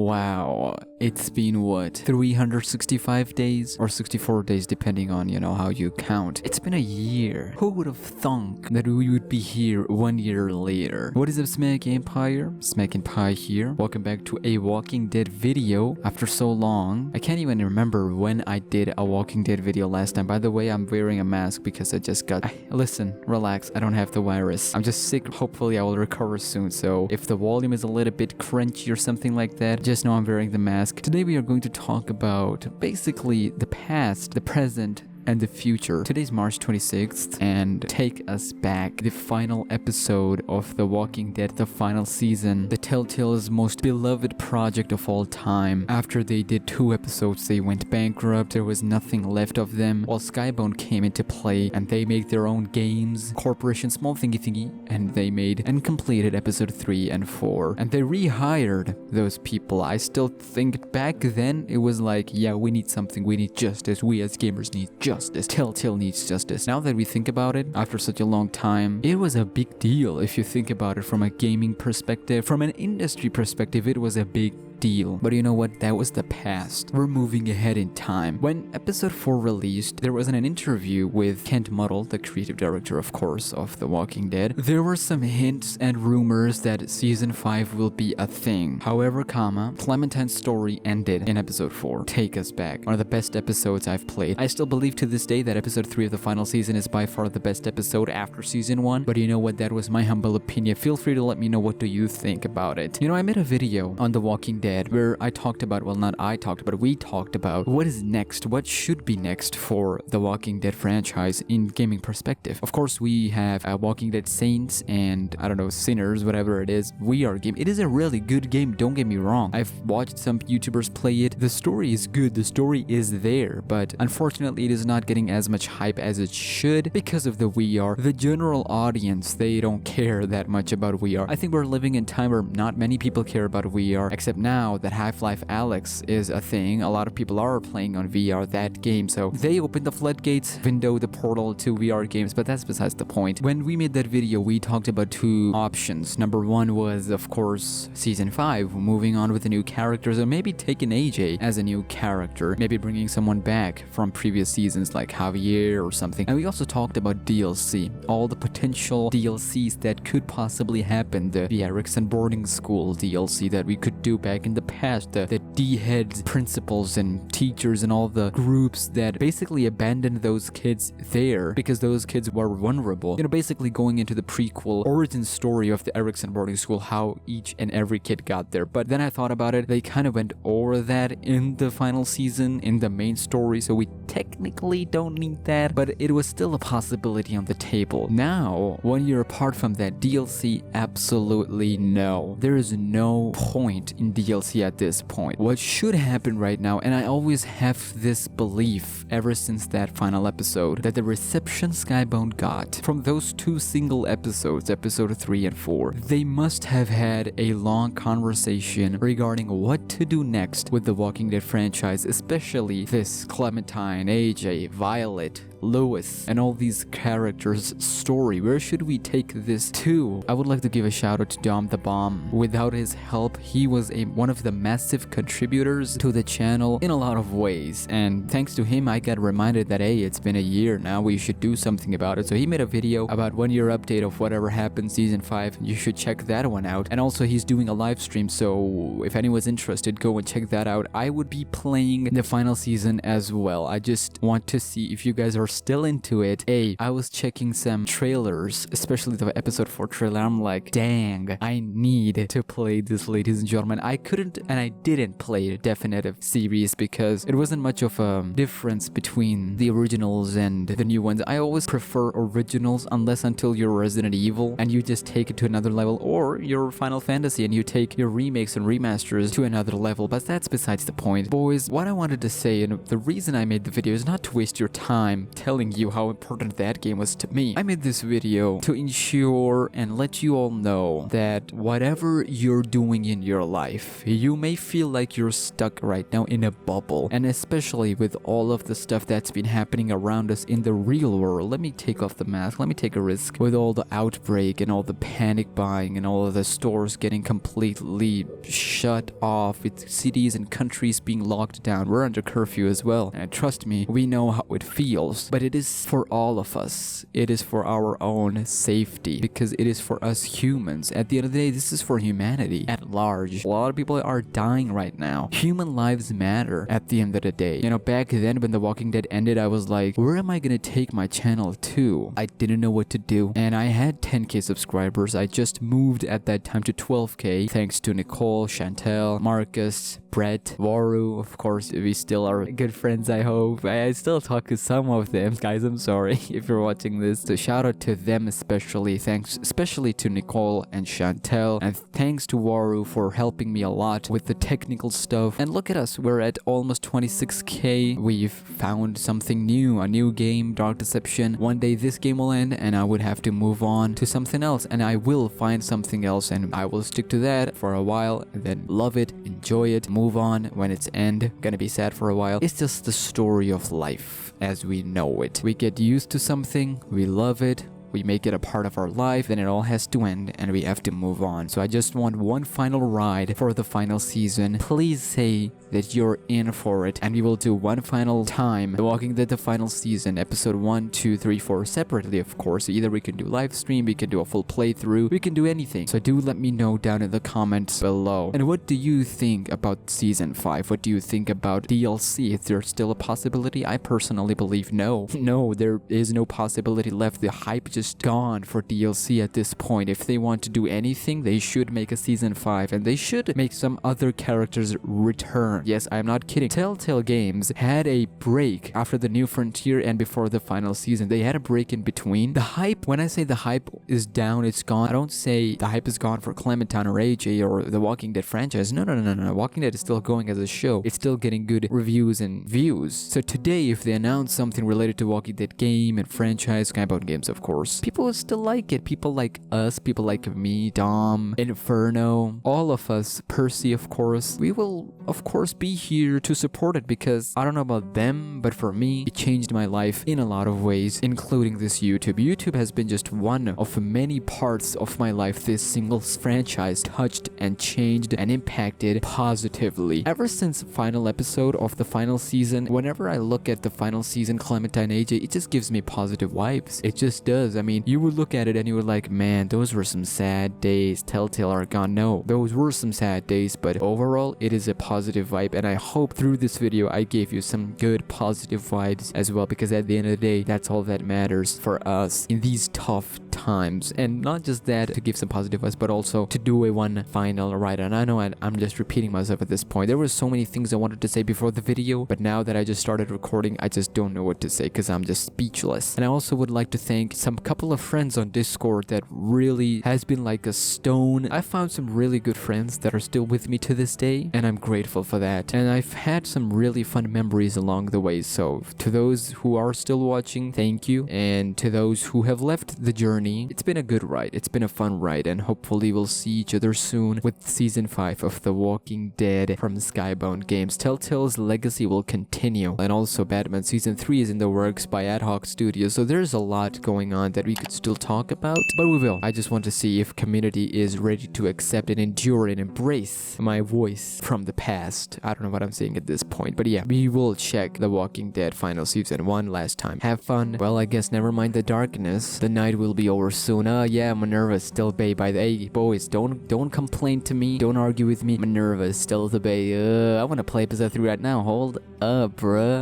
Wow, it's been what, 365 days or 64 days depending on, how you count. It's been a year. Who would have thunk that we would be here 1 year later? What is up, SmackNPie? SmackNPie here. Welcome back to a Walking Dead video after so long. I can't even remember when I did a Walking Dead video last time. By the way, I'm wearing a mask because I just got... Listen, relax, I don't have the virus. I'm just sick. Hopefully I will recover soon, so if the volume is a little bit crunchy or something like that, just know I'm wearing the mask. Today we are going to talk about basically the past, the present, and the future. Today's March 26th, and take us back. The final episode of The Walking Dead, the final season, the Telltale's most beloved project of all time. After they did 2 episodes, they went bankrupt. There was nothing left of them. While SKYBOUND came into play, and they made their own games, corporation, small thingy, and they made and completed episode 3 and 4. And they rehired those people. I still think back then it was like, yeah, we need something. We need justice. We as gamers need justice. Telltale needs justice. Now that we think about it, after such a long time, it was a big deal if you think about it from a gaming perspective. From an industry perspective, it was a big deal. But you know what? That was the past. We're moving ahead in time. When episode 4 released, there was an interview with Kent Muddle, the creative director, of course, of The Walking Dead. There were some hints and rumors that season 5 will be a thing. However, Clementine's story ended in episode 4. Take us back. One of the best episodes I've played. I still believe to this day that episode 3 of the final season is by far the best episode after season 1. But you know what? That was my humble opinion. Feel free to let me know what do you think about it. I made a video on The Walking Dead where I talked about, well, not I talked about, we talked about what is next, what should be next for the Walking Dead franchise in gaming perspective. Of course, we have Walking Dead Saints and, I don't know, Sinners, whatever it is. We are game. It is a really good game, don't get me wrong. I've watched some YouTubers play it. The story is good, the story is there, but unfortunately it is not getting as much hype as it should because of the VR. The general audience, they don't care that much about VR. I think we're living in time where not many people care about VR, except now that Half-Life Alyx is a thing. A lot of people are playing on VR, that game, so they opened the floodgates window, the portal to VR games, but that's besides the point. When we made that video, we talked about 2 options. Number 1 was, of course, season 5, moving on with the new characters, or maybe taking AJ as a new character, maybe bringing someone back from previous seasons like Javier or something. And we also talked about DLC, all the potential DLCs that could possibly happen, the Erickson boarding school DLC that we could do back in the past, the D-heads, principals and teachers and all the groups that basically abandoned those kids there because those kids were vulnerable. Basically going into the prequel origin story of the Erickson boarding school, how each and every kid got there. But then I thought about it, they kind of went over that in the final season, in the main story, so we technically don't need that, but it was still a possibility on the table. Now, 1 year apart from that, DLC, absolutely no. There is no point in DLC at this point. What should happen right now, and I always have this belief ever since that final episode, that the reception SKYBOUND got from those 2 single episodes, episode 3 and 4, they must have had a long conversation regarding what to do next with the Walking Dead franchise, especially this Clementine, AJ, Violet, Lewis, and all these characters' story. Where should we take this to? I would like to give a shout out to Dom the Bomb. Without his help, he was one of the massive contributors to the channel in a lot of ways, and thanks to him I got reminded that, hey, it's been a year now, we should do something about it. So he made a video about 1 year update of whatever happened season 5. You should check that one out. And also he's doing a live stream, so if anyone's interested, go and check that out. I would be playing the final season as well. I just want to see if you guys are still into it. I was checking some trailers, especially the episode 4 trailer. I'm like, dang, I need to play this, ladies and gentlemen. I couldn't and I didn't play the definitive series because it wasn't much of a difference between the originals and the new ones. I always prefer originals unless until you're Resident Evil and you just take it to another level, or your Final Fantasy and you take your remakes and remasters to another level, but that's besides the point. Boys, what I wanted to say, and the reason I made the video is not to waste your time telling you how important that game was to me. I made this video to ensure and let you all know that whatever you're doing in your life, you may feel like you're stuck right now in a bubble, and especially with all of the stuff that's been happening around us in the real world. Let me take off the mask, let me take a risk. With all the outbreak and all the panic buying and all of the stores getting completely shut off, with cities and countries being locked down, we're under curfew as well, and trust me, we know how it feels. But it is for all of us, it is for our own safety, because it is for us humans. At the end of the day, this is for humanity at large. A lot of people are dying right now. Human lives matter at the end of the day. You know, back then when The Walking Dead ended, I was like, where am I gonna take my channel to? I didn't know what to do, and I had 10k subscribers. I just moved at that time to 12k thanks to Nicole, Chantel, Marcus, Brett, Waru. Of course, we still are good friends, I hope. I still talk to some of them. Guys, I'm sorry if you're watching this. So shout out to them especially. Thanks especially to Nicole and Chantel, and thanks to Waru for helping me a lot with the technical stuff. And look at us, we're at almost 26k. We've found something new, a new game, Dark Deception. One day this game will end and I would have to move on to something else, and I will find something else and I will stick to that for a while and then love it, enjoy it, move on when it's end. Gonna be sad for a while. It's just the story of life as we know it. We get used to something, we love it, we make it a part of our life, then it all has to end and we have to move on. So I just want one final ride for the final season. Please say that you're in for it, and we will do one final time The Walking Dead the final season, episode 1, 2, 3, 4 separately, of course. Either we can do live stream, we can do a full playthrough, we can do anything. So do let me know down in the comments below. And what do you think about season 5? What do you think about DLC? Is there still a possibility? I personally believe no. No, there is no possibility left. The hype just gone for DLC at this point. If they want to do anything, they should make a season 5, and they should make some other characters return. Yes, I'm not kidding. Telltale Games had a break after the New Frontier and before the final season. They had a break in between. The hype, when I say the hype is down, it's gone, I don't say the hype is gone for Clementine or AJ or the Walking Dead franchise. No. Walking Dead is still going as a show. It's still getting good reviews and views. So today, if they announce something related to Walking Dead game and franchise, SKYBOUND Games, of course, people will still like it. People like us, people like me, Dom, Inferno, all of us, Percy, of course. We will, of course, be here to support it, because I don't know about them, but for me, it changed my life in a lot of ways, including this YouTube. YouTube has been just one of many parts of my life this single franchise touched and changed and impacted positively. Ever since final episode of the final season, whenever I look at the final season, Clementine AJ, it just gives me positive vibes. It just does. I mean, you would look at it and you were like, man, those were some sad days. Telltale are gone. No, those were some sad days, but overall, it is a positive vibe, and I hope through this video I gave you some good positive vibes as well, because at the end of the day, that's all that matters for us in these tough times. And not just that, to give some positive vibes, but also to do a one final ride. And I know I'm just repeating myself at this point. There were so many things I wanted to say before the video, but now that I just started recording, I just don't know what to say because I'm just speechless. And I also would like to thank some couple of friends on Discord that really has been like a stone. I found some really good friends that are still with me to this day, and I'm grateful for that. And I've had some really fun memories along the way. So to those who are still watching, thank you. And to those who have left the journey, it's been a good ride. It's been a fun ride, and hopefully we'll see each other soon with season 5 of The Walking Dead from SKYBOUND Games. Telltale's legacy will continue, and also Batman season 3 is in the works by Ad Hoc Studios. So there's a lot going on that we could still talk about, but we will. I just want to see if community is ready to accept and endure and embrace my voice from the past. I don't know what I'm saying at this point, but yeah, we will check The Walking Dead final season one last time. Have fun. Well, I guess never mind the darkness. The night will be over soon. Yeah, Minerva is still bae by the... Hey, boys, don't complain to me. Don't argue with me. Minerva is still the bae. I want to play episode 3 right now. Hold up, bruh.